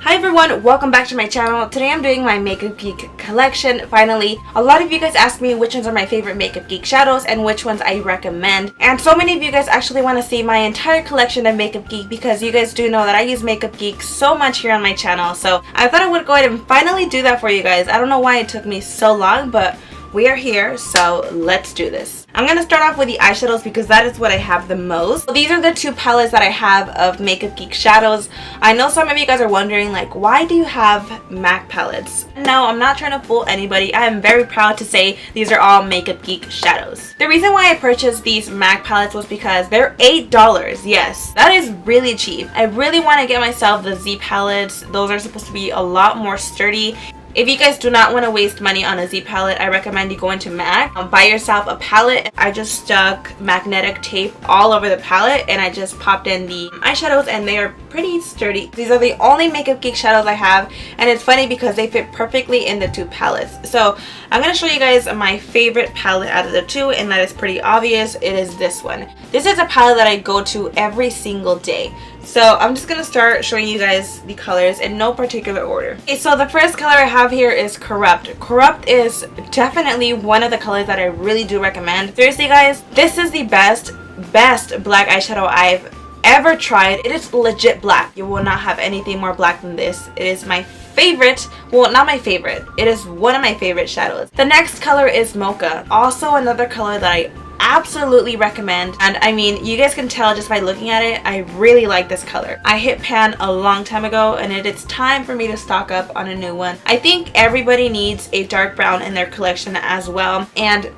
Hi everyone, welcome back to my channel. Today I'm doing my Makeup Geek collection, finally. A lot of you guys asked me which ones are my favorite Makeup Geek shadows and which ones I recommend. And so many of you guys actually want to see my entire collection of Makeup Geek because you guys do know that I use Makeup Geek so much here on my channel. So I thought I would go ahead and finally do that for you guys. I don't know why it took me so long, but we are here, so let's do this. I'm going to start off with the eyeshadows because that is what I have the most. So these are the two palettes that I have of Makeup Geek shadows. I know some of you guys are wondering, like, why do you have MAC palettes? No, I'm not trying to fool anybody. I am very proud to say these are all Makeup Geek shadows. The reason why I purchased these MAC palettes was because they're $8. Yes, that is really cheap. I really want to get myself the Z palettes. Those are supposed to be a lot more sturdy. If you guys do not want to waste money on a Z palette, I recommend you go into MAC. Buy yourself a palette. I just stuck magnetic tape all over the palette and I just popped in the eyeshadows and they are pretty sturdy. These are the only Makeup Geek shadows I have, and it's funny because they fit perfectly in the two palettes. So I'm going to show you guys my favorite palette out of the two, and that is pretty obvious. It is this one. This is a palette that I go to every single day. So I'm just going to start showing you guys the colors in no particular order. Okay, so the first color I have here is Corrupt. Corrupt is definitely one of the colors that I really do recommend. Seriously guys, this is the best black eyeshadow I've ever tried. It is legit black. You will not have anything more black than this. It is my favorite. Well, not my favorite. It is one of my favorite shadows. The next color is Mocha. Also another color that I absolutely recommend, and I mean, you guys can tell just by looking at it, I really like this color. I hit pan a long time ago and it is time for me to stock up on a new one. I think everybody needs a dark brown in their collection as well, and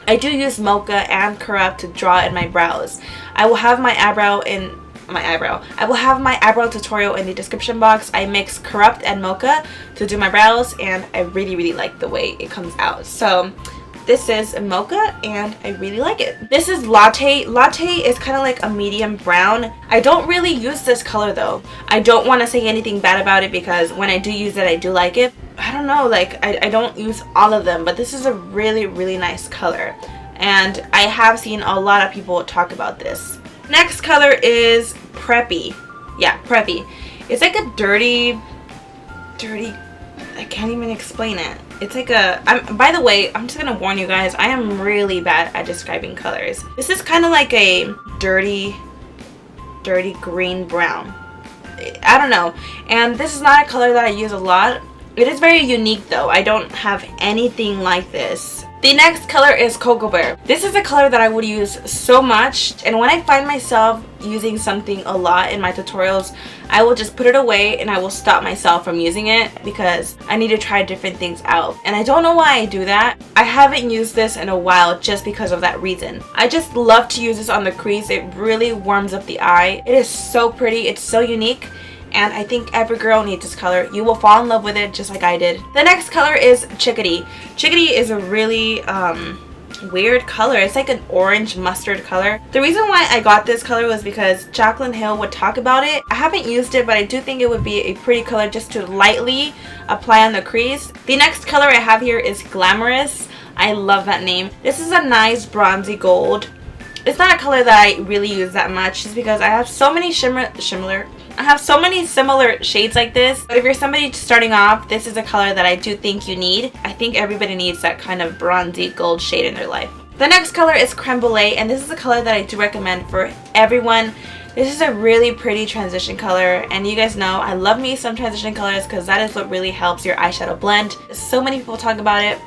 I do use Mocha and Corrupt to draw in my brows. I will have my eyebrow tutorial in the description box. I mix Corrupt and Mocha to do my brows and I really like the way it comes out. So this is Mocha and I really like it. This is Latte. Latte is kind of like a medium brown. I don't really use this color though. I don't want to say anything bad about it because when I do use it, I do like it. I don't know, like I don't use all of them, but this is a really nice color. And I have seen a lot of people talk about this. Next color is Preppy. Yeah, Preppy. It's like a dirty, I can't even explain it. It's like by the way, I'm just gonna warn you guys, I am really bad at describing colors. This is kind of like a dirty green brown. I don't know. And this is not a color that I use a lot. It is very unique though. I don't have anything like this. The next color is Cocoa Bear. This is a color that I would use so much, and when I find myself using something a lot in my tutorials, I will just put it away and I will stop myself from using it because I need to try different things out. And I don't know why I do that. I haven't used this in a while just because of that reason. I just love to use this on the crease. It really warms up the eye. It is so pretty. It's so unique. And I think every girl needs this color. You will fall in love with it just like I did. The next color is Chickadee. Chickadee is a really weird color. It's like an orange mustard color. The reason why I got this color was because Jaclyn Hill would talk about it. I haven't used it, but I do think it would be a pretty color just to lightly apply on the crease. The next color I have here is Glamorous. I love that name. This is a nice bronzy gold. It's not a color that I really use that much just because I have so many similar shades like this. But if you're somebody starting off, this is a color that I do think you need. I think everybody needs that kind of bronzy gold shade in their life. The next color is Creme Brulee, and this is a color that I do recommend for everyone. This is a really pretty transition color, and you guys know I love me some transition colors because that is what really helps your eyeshadow blend. So many people talk about it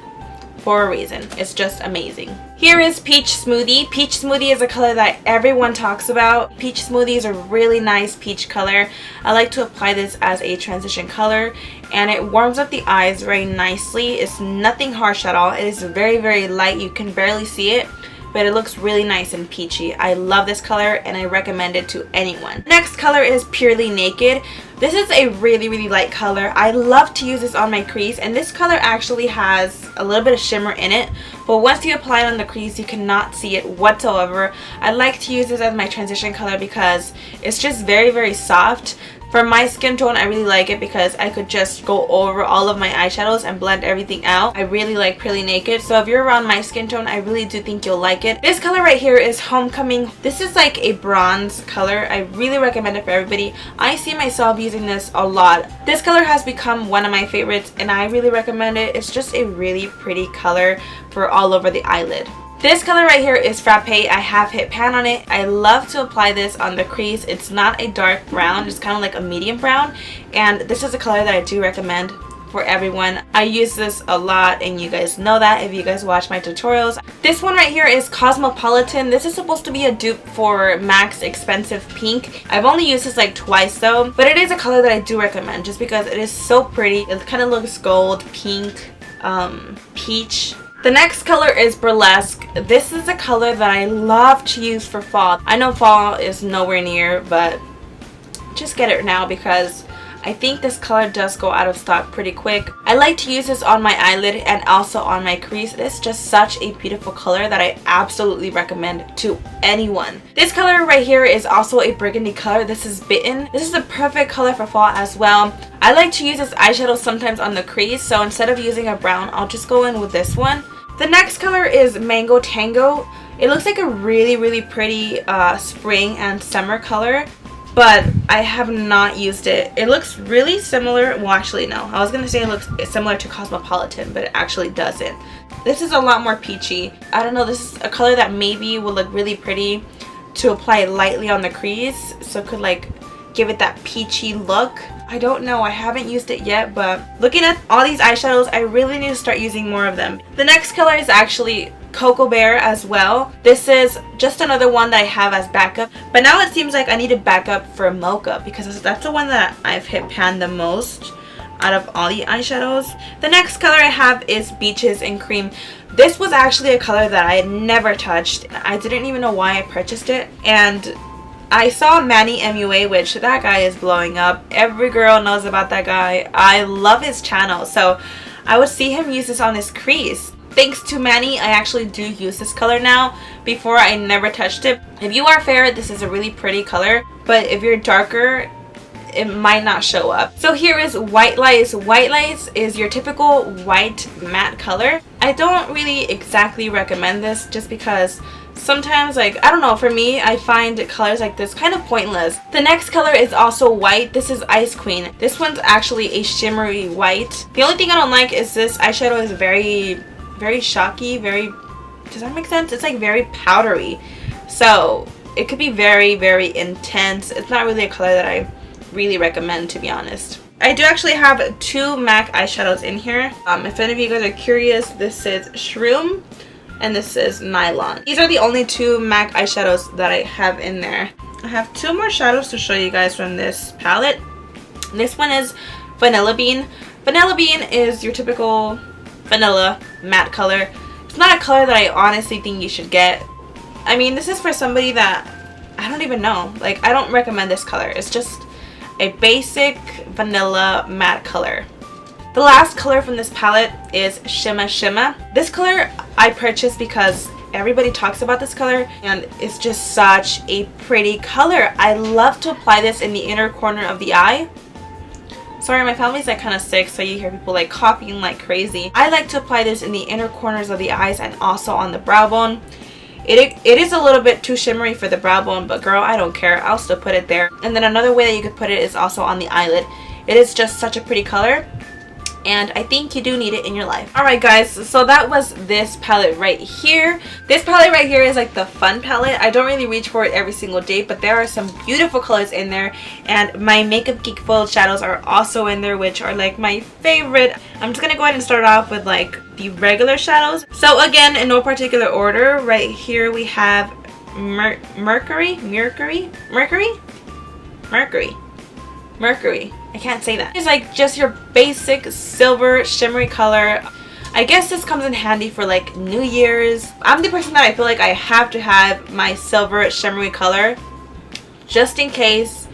for a reason. It's just amazing. Here is Peach Smoothie. Peach Smoothie is a color that everyone talks about. Peach Smoothie is a really nice peach color. I like to apply this as a transition color and it warms up the eyes very nicely. It's nothing harsh at all. It is very light. You can barely see it, but it looks really nice and peachy. I love this color and I recommend it to anyone. Next color is Purely Naked. This is a really light color. I love to use this on my crease, and this color actually has a little bit of shimmer in it, but once you apply it on the crease you cannot see it whatsoever. I like to use this as my transition color because it's just very soft. For my skin tone, I really like it because I could just go over all of my eyeshadows and blend everything out. I really like Pretty Naked, so if you're around my skin tone, I really do think you'll like it. This color right here is Homecoming. This is like a bronze color. I really recommend it for everybody. I see myself using this a lot. This color has become one of my favorites and I really recommend it. It's just a really pretty color for all over the eyelid. This color right here is Frappe. I have hit pan on it. I love to apply this on the crease. It's not a dark brown, it's kind of like a medium brown, and this is a color that I do recommend for everyone. I use this a lot and you guys know that if you guys watch my tutorials. This one right here is Cosmopolitan. This is supposed to be a dupe for MAC's Expensive Pink. I've only used this like twice though, but it is a color that I do recommend just because it is so pretty. It kind of looks gold, pink, peach. The next color is Burlesque. This is a color that I love to use for fall. I know fall is nowhere near, but just get it now because I think this color does go out of stock pretty quick. I like to use this on my eyelid and also on my crease. It's just such a beautiful color that I absolutely recommend to anyone. This color right here is also a burgundy color. This is Bitten. This is a perfect color for fall as well. I like to use this eyeshadow sometimes on the crease, so instead of using a brown, I'll just go in with this one. The next color is Mango Tango. It looks like a really pretty spring and summer color, but I have not used it. It looks really similar. Well, actually no. I was going to say it looks similar to Cosmopolitan, but it actually doesn't. This is a lot more peachy. I don't know, this is a color that maybe will look really pretty to apply lightly on the crease, so it could like give it that peachy look. I don't know, I haven't used it yet, but looking at all these eyeshadows, I really need to start using more of them. The next color is actually Cocoa Bear as well. This is just another one that I have as backup, but now it seems like I need a backup for Mocha because that's the one that I've hit pan the most out of all the eyeshadows. The next color I have is Beaches and Cream. This was actually a color that I had never touched. I didn't even know why I purchased it, and I saw Manny MUA, which that guy is blowing up. Every girl knows about that guy. I love his channel, so I would see him use this on his crease. Thanks to Manny, I actually do use this color now. Before, I never touched it. If you are fair, this is a really pretty color, but if you're darker, it might not show up. So here is White Lies. White Lies is your typical white matte color. I don't really exactly recommend this just because sometimes, like, I don't know, for me, I find colors like this kind of pointless. The next color is also white. This is Ice Queen. This one's actually a shimmery white. The only thing I don't like is this eyeshadow is very shocky, does that make sense? It's like very powdery. So it could be very intense. It's not really a color that I really recommend, to be honest. I do actually have two MAC eyeshadows in here. If any of you guys are curious, this is Shroom and this is Nylon. These are the only two MAC eyeshadows that I have in there. I have two more shadows to show you guys from this palette. This one is Vanilla Bean. Vanilla Bean is your typical vanilla matte color. It's not a color that I honestly think you should get. I mean, this is for somebody that I don't even know. Like, I don't recommend this color. It's just a basic vanilla matte color. The last color from this palette is Shimma Shimma. This color I purchased because everybody talks about this color and it's just such a pretty color. I love to apply this in the inner corner of the eye. Sorry, my family's like kind of sick, so you hear people like coughing like crazy. I like to apply this in the inner corners of the eyes and also on the brow bone. It is a little bit too shimmery for the brow bone, but girl, I don't care. I'll still put it there. And then another way that you could put it is also on the eyelid. It is just such a pretty color, and I think you do need it in your life. Alright guys, so that was this palette right here. This palette right here is like the fun palette. I don't really reach for it every single day, but there are some beautiful colors in there, and my Makeup Geek foiled shadows are also in there, which are like my favorite. I'm just gonna go ahead and start off with like the regular shadows. So again, in no particular order, right here we have Mercury. I can't say that. It's like just your basic silver shimmery color. I guess this comes in handy for like New Year's. I'm the person that I feel like I have to have my silver shimmery color just in case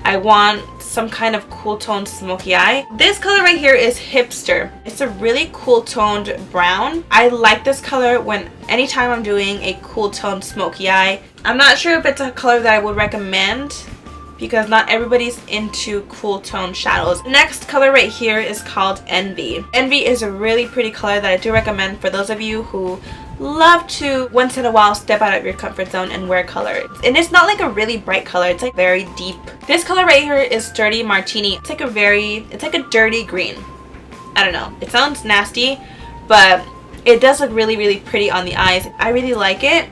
I want some kind of cool toned smoky eye. This color right here is Hipster. It's a really cool toned brown. I like this color anytime I'm doing a cool toned smoky eye. I'm not sure if it's a color that I would recommend because not everybody's into cool tone shadows. The next color right here is called Envy. Envy is a really pretty color that I do recommend for those of you who love to once in a while step out of your comfort zone and wear color. And it's not like a really bright color, it's like very deep. This color right here is Dirty Martini. It's like a dirty green. I don't know, it sounds nasty, but it does look really, really pretty on the eyes. I really like it,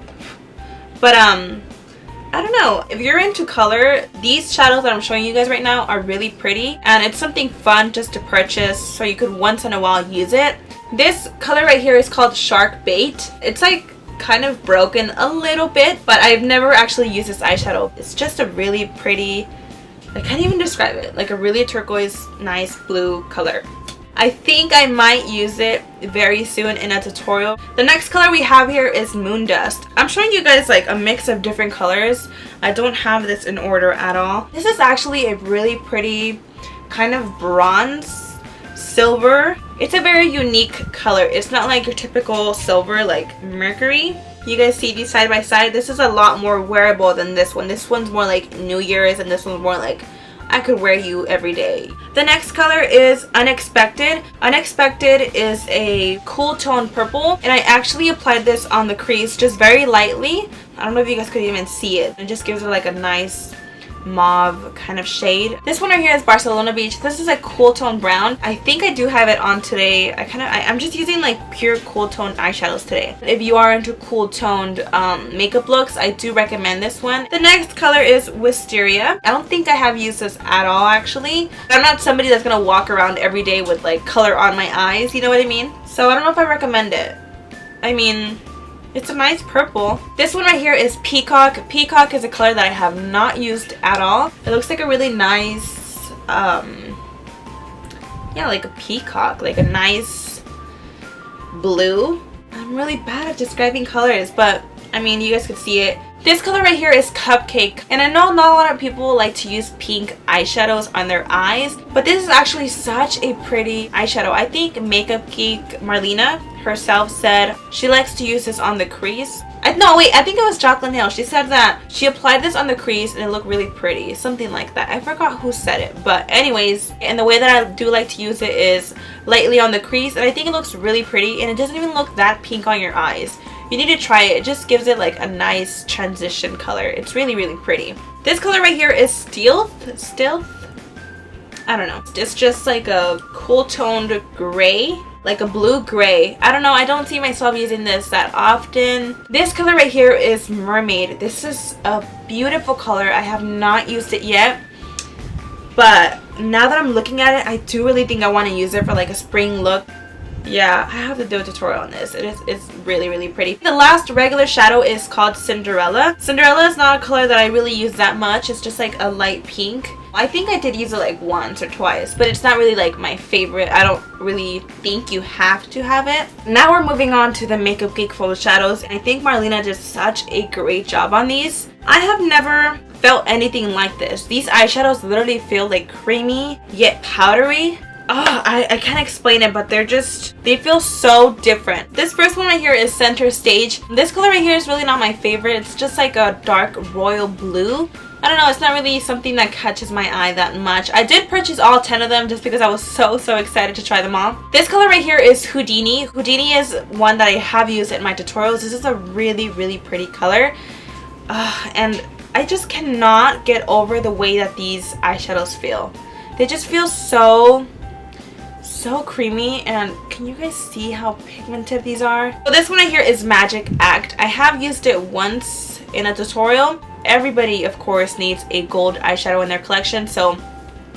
but I don't know, if you're into color, these shadows that I'm showing you guys right now are really pretty, and it's something fun just to purchase so you could once in a while use it. This color right here is called Shark Bait. It's like kind of broken a little bit, but I've never actually used this eyeshadow. It's just a really pretty, I can't even describe it, like a really turquoise, nice blue color. I think I might use it very soon in a tutorial. The next color we have here is Moon Dust. I'm showing you guys like a mix of different colors. I don't have this in order at all. This is actually a really pretty kind of bronze silver. It's a very unique color. It's not like your typical silver like Mercury. You guys see these side by side? This is a lot more wearable than this one. This one's more like New Year's, and this one's more like I could wear you every day. The next color is Unexpected. Unexpected is a cool tone purple, and I actually applied this on the crease just very lightly. I don't know if you guys could even see it. It just gives it like a nice mauve kind of shade. This one right here is Barcelona Beach. This is a cool tone brown. I think I do have it on today. I'm just using like pure cool tone eyeshadows today. If you are into cool toned makeup looks, I do recommend this one. The next color is Wisteria. I don't think I have used this at all actually. I'm not somebody that's gonna walk around every day with like color on my eyes, you know what I mean? So I don't know if I recommend it. I mean, it's a nice purple. This one right here is Peacock. Peacock is a color that I have not used at all. It looks like a really nice, yeah, like a peacock, like a nice blue. I'm really bad at describing colors, but I mean, you guys could see it. This color right here is Cupcake, and I know not a lot of people like to use pink eyeshadows on their eyes, but this is actually such a pretty eyeshadow. I think Makeup Geek Marlena herself said she likes to use this on the crease. I think it was Jaclyn Hill. She said that she applied this on the crease and it looked really pretty, something like that. I forgot who said it, but anyways, and the way that I do like to use it is lightly on the crease, and I think it looks really pretty, and it doesn't even look that pink on your eyes. You need to try it. It just gives it like a nice transition color. It's really, really pretty. This color right here is Stealth. I don't know. It's just like a cool toned gray, like a blue gray. I don't know. I don't see myself using this that often. This color right here is Mermaid. This is a beautiful color. I have not used it yet, but now that I'm looking at it, I do really think I want to use it for like a spring look. Yeah, I have to do a tutorial on this. It's really, really pretty. The last regular shadow is called Cinderella. Cinderella is not a color that I really use that much. It's just like a light pink. I think I did use it like once or twice, but it's not really like my favorite. I don't really think you have to have it. Now we're moving on to the Makeup Geek Full Shadows, and I think Marlena did such a great job on these. I have never felt anything like this. These eyeshadows literally feel like creamy yet powdery. Oh, I can't explain it, but they feel so different. This first one right here is Center Stage. This color right here is really not my favorite. It's just like a dark royal blue. I don't know, it's not really something that catches my eye that much. I did purchase all 10 of them just because I was so excited to try them all. This color right here is Houdini. Houdini is one that I have used in my tutorials. This is a really, really pretty color. And I just cannot get over the way that these eyeshadows feel. They just feel so creamy, and can you guys see how pigmented these are? So this one right here is Magic Act. I have used it once in a tutorial. Everybody, of course, needs a gold eyeshadow in their collection, so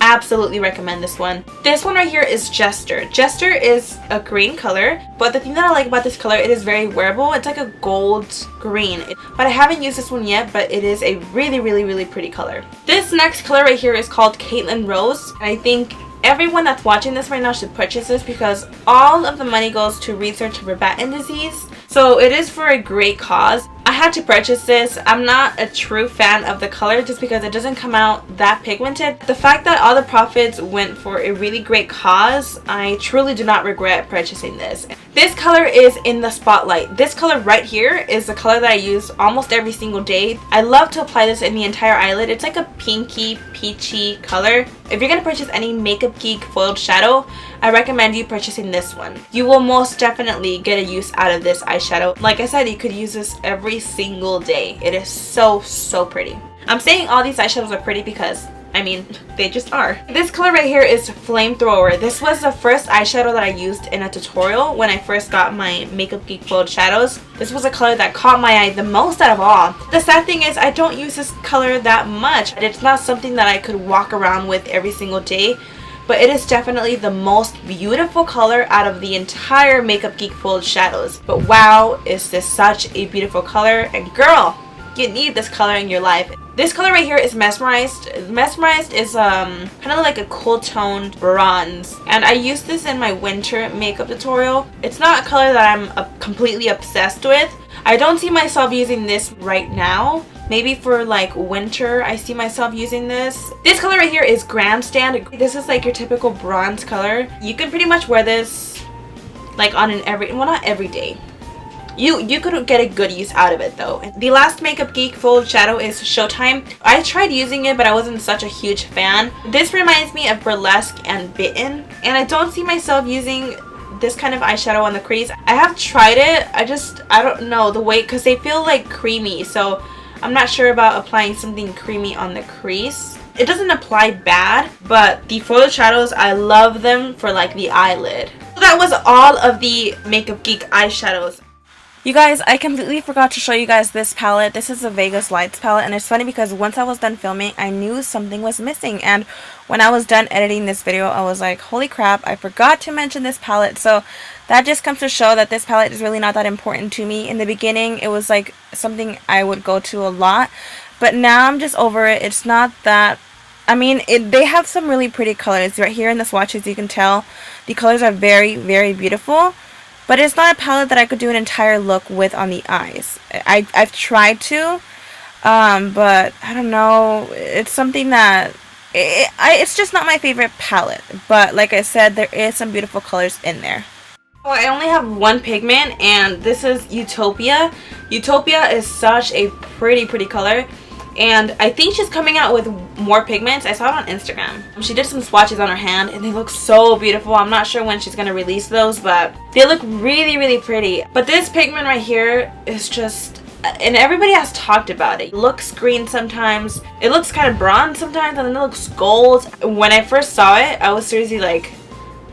absolutely recommend this one. This one right here is Jester. Jester is a green color, but the thing that I like about this color, it is very wearable. It's like a gold green, but I haven't used this one yet, but it is a really, really, really pretty color. This next color right here is called Caitlin Rose, and I think everyone that's watching this right now should purchase this because all of the money goes to research for Batten disease. So it is for a great cause. I had to purchase this. I'm not a true fan of the color just because it doesn't come out that pigmented. The fact that all the profits went for a really great cause, I truly do not regret purchasing this. This color is in the spotlight. This color right here is the color that I use almost every single day. I love to apply this in the entire eyelid. It's like a pinky, peachy color. If you're going to purchase any Makeup Geek foiled shadow, I recommend you purchasing this one. You will most definitely get a use out of this eyeshadow. Like I said, you could use this every single day. It is so, so pretty. I'm saying all these eyeshadows are pretty because I mean, they just are. This color right here is Flamethrower. This was the first eyeshadow that I used in a tutorial when I first got my Makeup Geek foiled shadows. This was a color that caught my eye the most out of all. The sad thing is I don't use this color that much. It's not something that I could walk around with every single day, but it is definitely the most beautiful color out of the entire Makeup Geek foiled shadows. But wow, is this such a beautiful color, and girl, you need this color in your life. This color right here is Mesmerized. Mesmerized is kind of like a cool toned bronze, and I used this in my winter makeup tutorial. It's not a color that I'm completely obsessed with. I don't see myself using this right now. Maybe for like winter I see myself using this. This color right here is Grandstand. This is like your typical bronze color. You can pretty much wear this like on an well, not every day. You could get a good use out of it though. The last Makeup Geek foiled shadow is Showtime. I tried using it, but I wasn't such a huge fan. This reminds me of Burlesque and Bitten, and I don't see myself using this kind of eyeshadow on the crease. I have tried it. I don't know the way, because they feel like creamy, so I'm not sure about applying something creamy on the crease. It doesn't apply bad, but the foiled shadows, I love them for like the eyelid. So that was all of the Makeup Geek eyeshadows. You guys, I completely forgot to show you guys this palette. This is a Vegas Lights palette, and it's funny because once I was done filming, I knew something was missing, and when I was done editing this video, I was like, holy crap, I forgot to mention this palette. So that just comes to show that this palette is really not that important to me. In the beginning, it was like something I would go to a lot, but now I'm just over it. It's not that, I mean, they have some really pretty colors. Right here in the swatches, you can tell the colors are very, very beautiful. But it's not a palette that I could do an entire look with on the eyes. I've tried to, but I don't know. It's something that, it's just not my favorite palette. But like I said, there is some beautiful colors in there. Well, I only have one pigment, and this is Utopia. Utopia is such a pretty color. And I think she's coming out with more pigments. I saw it on Instagram. She did some swatches on her hand, and they look so beautiful. I'm not sure when she's going to release those, but they look really pretty. But this pigment right here is just, and everybody has talked about it. It looks green sometimes. It looks kind of bronze sometimes, and then it looks gold. When I first saw it, I was seriously like,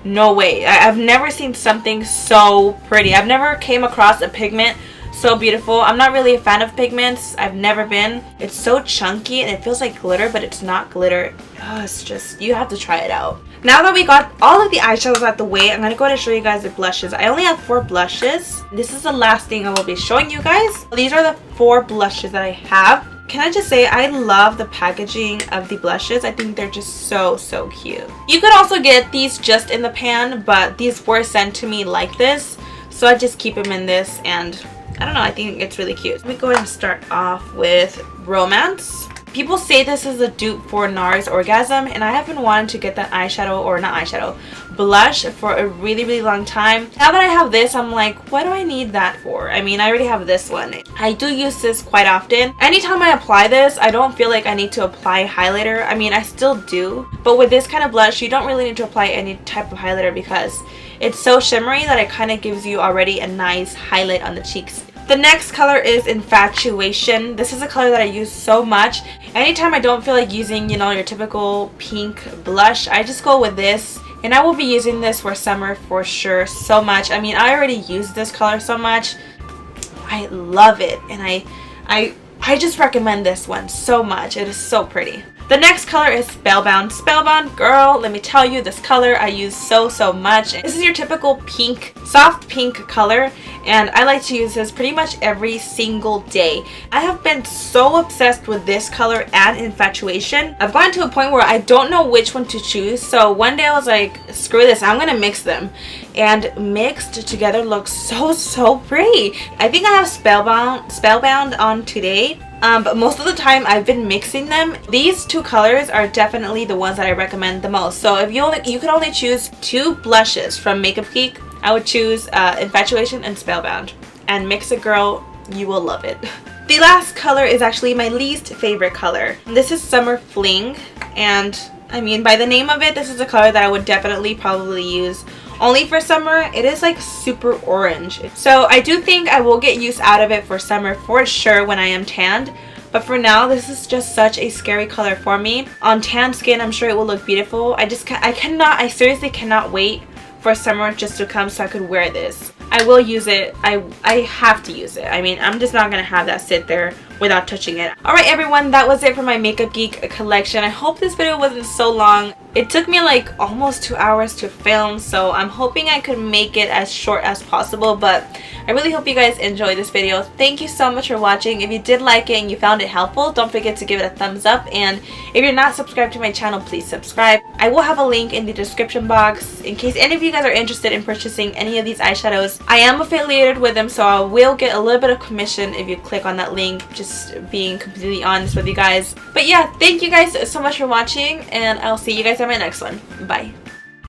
no way. I've never seen something so pretty. I've never came across a pigment so beautiful. I'm not really a fan of pigments. I've never been. It's so chunky and it feels like glitter, but it's not glitter. Oh, it's just, you have to try it out. Now that we got all of the eyeshadows out the way, I'm going to go ahead and show you guys the blushes. I only have 4 blushes. This is the last thing I will be showing you guys. These are the 4 blushes that I have. Can I just say, I love the packaging of the blushes. I think they're just so cute. You could also get these just in the pan, but these were sent to me like this, so I just keep them in this, and I don't know, I think it's really cute. Let me go ahead and start off with Romance. People say this is a dupe for NARS Orgasm, and I have been wanting to get that eyeshadow, or not eyeshadow, blush for a really long time. Now that I have this, I'm like, what do I need that for? I mean, I already have this one. I do use this quite often. Anytime I apply this, I don't feel like I need to apply highlighter. I mean, I still do, but with this kind of blush, you don't really need to apply any type of highlighter because it's so shimmery that it kind of gives you already a nice highlight on the cheeks. The next color is Infatuation. This is a color that I use so much. Anytime I don't feel like using, you know, your typical pink blush, I just go with this. And I will be using this for summer for sure so much. I mean, I already use this color so much. I love it. And I just recommend this one so much. It is so pretty. The next color is Spellbound. Spellbound, girl, let me tell you, this color I use so much. This is your typical pink, soft pink color, and I like to use this pretty much every single day. I have been so obsessed with this color and Infatuation. I've gotten to a point where I don't know which one to choose, so one day I was like, screw this, I'm gonna mix them. And mixed together looks so pretty. I think I have Spellbound on today. But most of the time I've been mixing them. These 2 colors are definitely the ones that I recommend the most. So if you could only choose 2 blushes from Makeup Geek, I would choose Infatuation and Spellbound. And Mix It Girl, you will love it. The last color is actually my least favorite color. This is Summer Fling, and I mean, by the name of it, this is a color that I would definitely probably use only for summer. It is like super orange. So I do think I will get use out of it for summer for sure when I am tanned. But for now, this is just such a scary color for me. On tan skin, I'm sure it will look beautiful. I seriously cannot wait for summer just to come so I could wear this. I will use it. I have to use it. I mean, I'm just not gonna have that sit there without touching it. Alright everyone, that was it for my Makeup Geek collection. I hope this video wasn't so long. It took me like almost 2 hours to film, so I'm hoping I could make it as short as possible, but I really hope you guys enjoyed this video. Thank you so much for watching. If you did like it and you found it helpful, don't forget to give it a thumbs up, and if you're not subscribed to my channel, please subscribe. I will have a link in the description box in case any of you guys are interested in purchasing any of these eyeshadows. I am affiliated with them, so I will get a little bit of commission if you click on that link, just being completely honest with you guys. But yeah, thank you guys so much for watching, and I'll see you guys on my next one. Bye.